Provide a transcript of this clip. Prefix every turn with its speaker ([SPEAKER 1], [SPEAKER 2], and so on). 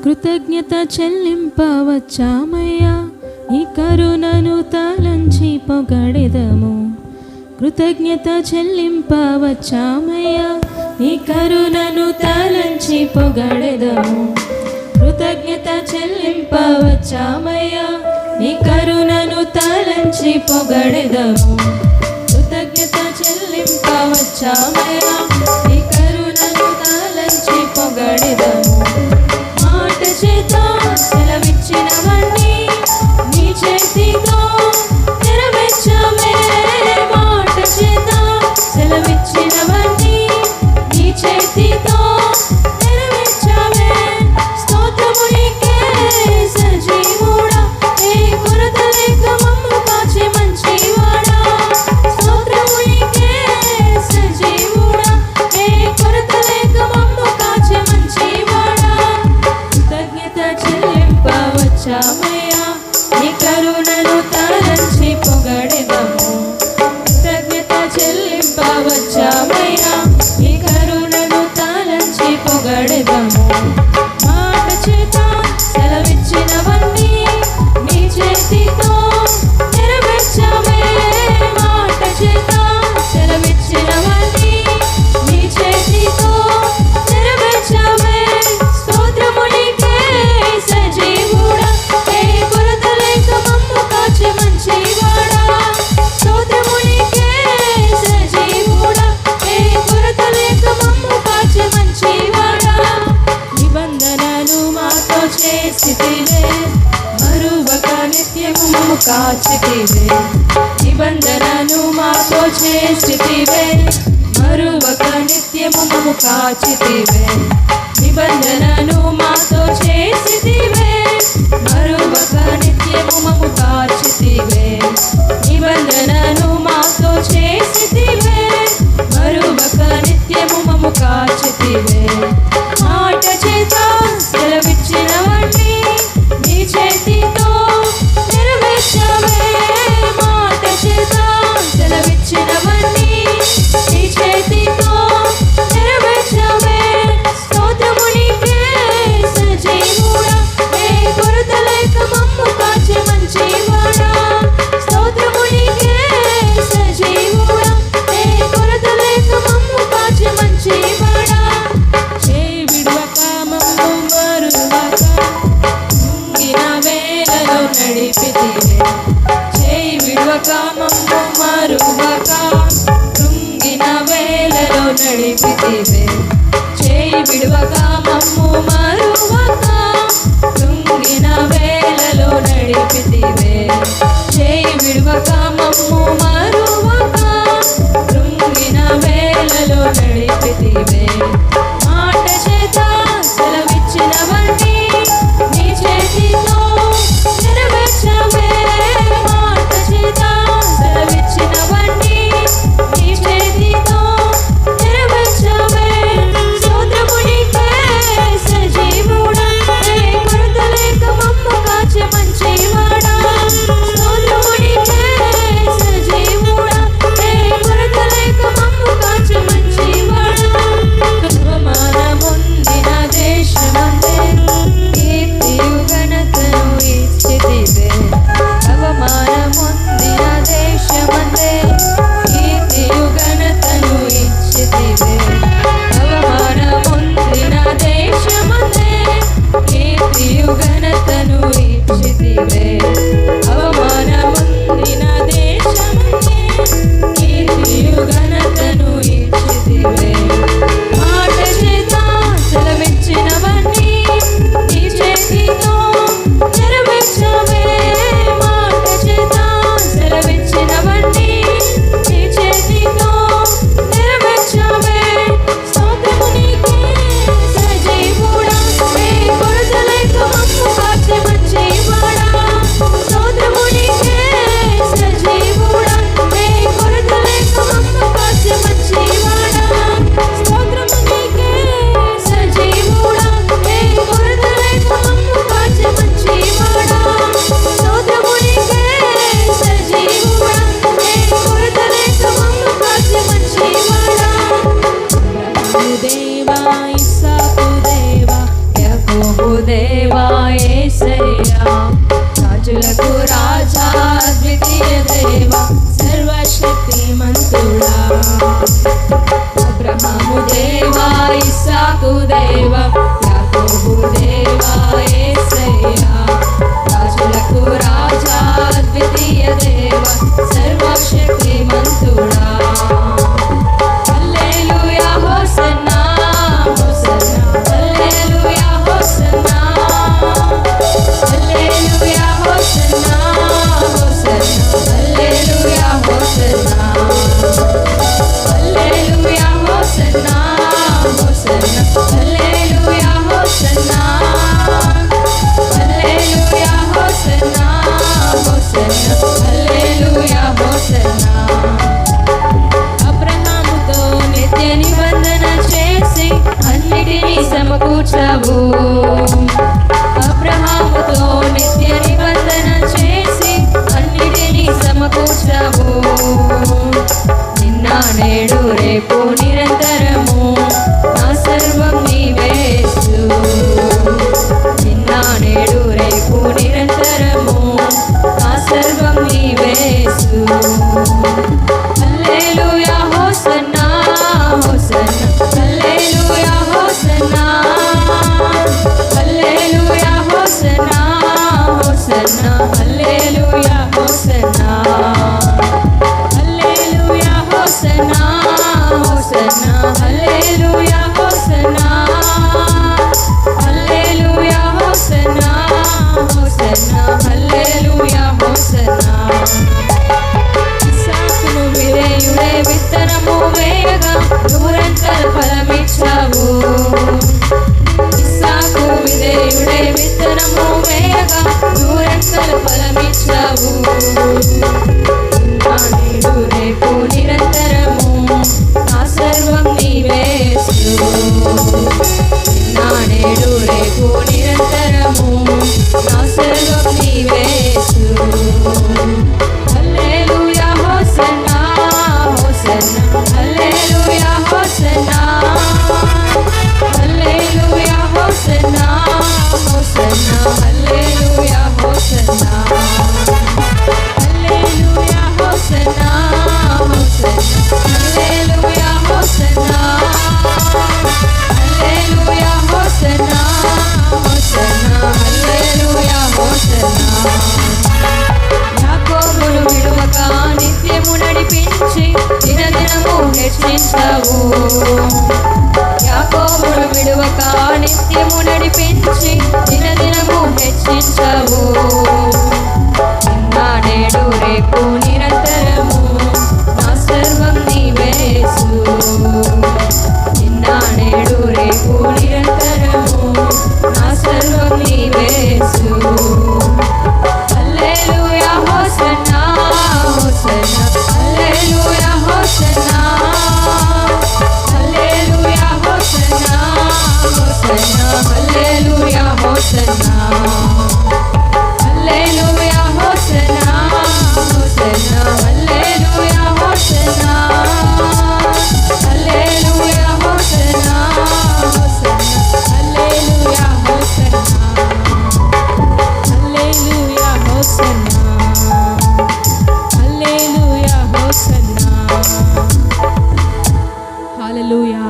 [SPEAKER 1] కృతజ్ఞత చెల్లింపవచ్చామయ్యా, ఈ కరుణను తలంచి పొగడెదము. కృతజ్ఞత చెల్లింపవచ్చామయ్యా, ఈ కరుణను తలంచి పొగడెదము. కృతజ్ఞత చెల్లింపవచ్చామయ్యా, ఈ కరుణను తలంచి పొగడెదము. కృతజ్ఞత చెల్లింపవచ్చామయ్యా, ఈ కరుణను తలంచి పొగడెదము. మాట చేత సెలవిచ్చినవన్నీ నీ చేతితో నెరవేర్చావే. మాట చేత సెలవిచ్చినవన్నీ నీ చేతితో నెరవేర్చావే. స్తోత్రము నీకే సజీవుడా, ఏ కొరత లేక మమ్ము కాచే మంచివాడా. స్తోత్రము నీకే సజీవుడా, ఏ కొరత లేక మమ్ము కాచే మంచివాడా. కృతజ్ఞత చెల్లింపవచ్చామయ్యా, నీ కరుణను తలంచి పొగడెదము. కృతజ్ఞత చెల్లింపవచ్చామయ్యా, నీ కరుణను తలంచి పొగడెదము. మాట చేత సెలవిచ్చినవన్నీ నీ చేతితో నెరవేర్చావే. మాట చేత సెలవిచ్చినవన్నీ నీ చేతితో నెరవేర్చావే. స్తోత్రము నీకే సజీవుడా, ఏ కొరత లేక మమ్ము కాచే మంచివాడా. స్తోత్రము నీకే సజీవుడా, ఏ కొరత లేక మమ్ము కాచే మంచివాడా. నిబంధనను మాతో చేసితివే, మరువక నిత్యము మమ్ము కాచితివే. నిబంధనను మాతో చేసితివే, మరువక నిత్యము మమ్ము కాచితివే. నిబంధనను మాతో చేసితివే, మరువక నిత్యము మమ్ము కాచితివే. నిబంధనను మాతో చేసితివే, మరువక నిత్యము మమ్ము కాచితివే. మాట చేత సెలవిచ్చినవన్నీ నీ చేతితో నెరవేర్చావే. మాట చేత సెలవిచ్చినవన్నీ నీ చేతితో నెరవేర్చావే. స్తోత్రము నీకే సజీవుడా, ఏ కొరత లేక మమ్ము కాచే మంచివాడా. స్తోత్రము నీకే సజీవుడా, ఏ కొరత లేక మమ్ము కాచే మంచివాడా. చేయి విడువక మమ్ము మరువక కృంగిన వేళలో నడిపితివే. చేయి విడువక మమ్ము మరువక కృంగిన వేళలో నడిపితివే. చేయి విడువక మమ్ము మరువక కృంగిన వేళలో నడిపితివే. చేయి విడువక మమ్ము మరువక కృంగిన వేళలో నడిపితివే. మాట చేత సెలవిచ్చినవన్నీ నీ చేతితో నెరవేర్చావే. మాట చేత సెలవిచ్చినవన్నీ నీ చేతితో నెరవేర్చావే. స్తోత్రము నీకే సజీవుడా, ఏ కొరత లేక మమ్ము కాచే మంచివాడా. స్తోత్రము నీకే సజీవుడా, ఏ కొరత లేక మమ్ము కాచే మంచివాడా. అవమానమొందిన దేశమందే కీర్తియు ఘనతను ఇచ్చితివే. అవమానమొందిన దేశమందే కీర్తియు ఘనతను ఇచ్చితివే. అవమానమొందిన దేశమందే కీర్తియు ఘనతను ఇచ్చితివే. అవమానమొందిన దేశమందే కీర్తియు ఘనతను ఇచ్చితివే. మాట చేత సెలవిచ్చినవన్నీ నీ చేతితో నెరవేర్చావే. మాట చేత సెలవిచ్చినవన్నీ నీ చేతితో నెరవేర్చావే. స్తోత్రము నీకే సజీవుడా, ఏ కొరత లేక మమ్ము కాచే మంచివాడా. స్తోత్రము నీకే సజీవుడా, ఏ కొరత లేక మమ్ము కాచే మంచివాడా. స్తోత్రము నీకే సజీవుడా, ఏ కొరత లేక మమ్ము కాచే మంచివాడా. స్తోత్రము నీకే సజీవుడా, ఏ కొరత లేక మమ్ము కాచే మంచివాడా. దేవా ఇస్సాకు దేవా యాకోబు దేవా రాజులకు రాజా ద్వితీయ దేవ సర్వశక్తిమంతుడా అబ్రహాము దేవా ఇస్సాకు దేవా యాకోబు దేవా యేసయ్యా రాజులకు రాజా ద్వితీయ దేవ సర్వశక్తిమంతుడా హల్లెలూయా హోసన్నా హోసన్నా హల్లెలూయా హోసన్నా హల్లెలూయా హోసన్నా హోసన్నా హల్లెలూయా హోసన్నా హల్లెలూయా హోసన్నా హోసన్నా హల్లెలూయా హోసన్నా హల్లెలూయా హోసన్నా హోసన్నా హల్లెలూయా హోసన్నా అబ్రహాముతో నిత్య నిబంధన చేసి అన్నిటినీ సమకూర్చావు అబ్రహాముతో నిత్య నిబంధన చేసి అన్నిటినీ సమకూర్చావు నిన్న నేడు రేపు నిరంతరము నా సర్వం నీవేసు నిన్న నేడు రేపు నిరంతరము నా సర్వం నీవేసు హల్లెలూయా హోసన్నా హోసన్నా హల్లెలూయా హోసన్నా హల్లెలూయా హోసన్నా హోసన్నా హల్లెలూయా హోసన్నా హల్లెలూయా హోసన్నా హోసన్నా హల్లెలూయా హోసన్నా హల్లెలూయా హోసన్నా హోసన్నా హల్లెలూయా హోసన్నా ఇస్సాకును విధేయుడే విత్తనము వేయగా నూరంతల ఫలమిచ్చావు ఇస్సాకు విధేయుడే విత్తనము వేయగా నూరంతల ఫలమిచ్చావు నా నేడు రేపు నిరంతరము నా సర్వం నీవేసు నా నేడు రేపు నిరంతరము నా సర్వం నీవేసు హల్లెలూయా హోసన్నా హోసన్నా హల్లెలూయా హోసన్నా హల్లెలూయా హోసన్నా హోసన్నా హల్లెలూయా హోసన్నా హల్లెలూయా హోసన్నా హోసన్నా హల్లెలూయా హోసన్నా హల్లెలూయా హోసన్నా హోసన్నా హల్లెలూయా హోసన్నా యాకోబును విడువక నిత్యము నడిపించి దినదినము హెచ్చించావు యాకోబును విడువక నిత్యము నడిపించి దినదినము హెచ్చించావు నా నేడు రేపు నిరంతరము నా సర్వం నీవేసు నిన్న నేడు రేపు నిరంతరము నా సర్వం నీవేసు హల్లెలూయా హోసన్నా హోసన్నా హల్లెలూయా హోసన్నా హల్లెలూయా హోసన్నా హోసన్నా హల్లెలూయా హోసన్నా హల్లెలూయా హోసన్నా హోసన్నా హల్లెలూయా హోసన్నా హల్లెలూయా హోసన్నా హోసన్నా హల్లెలూయా హోసన్నా హల్లెలూయా హోసన్నా హల్లెలూయా హోసన్నా హల్లెలూయా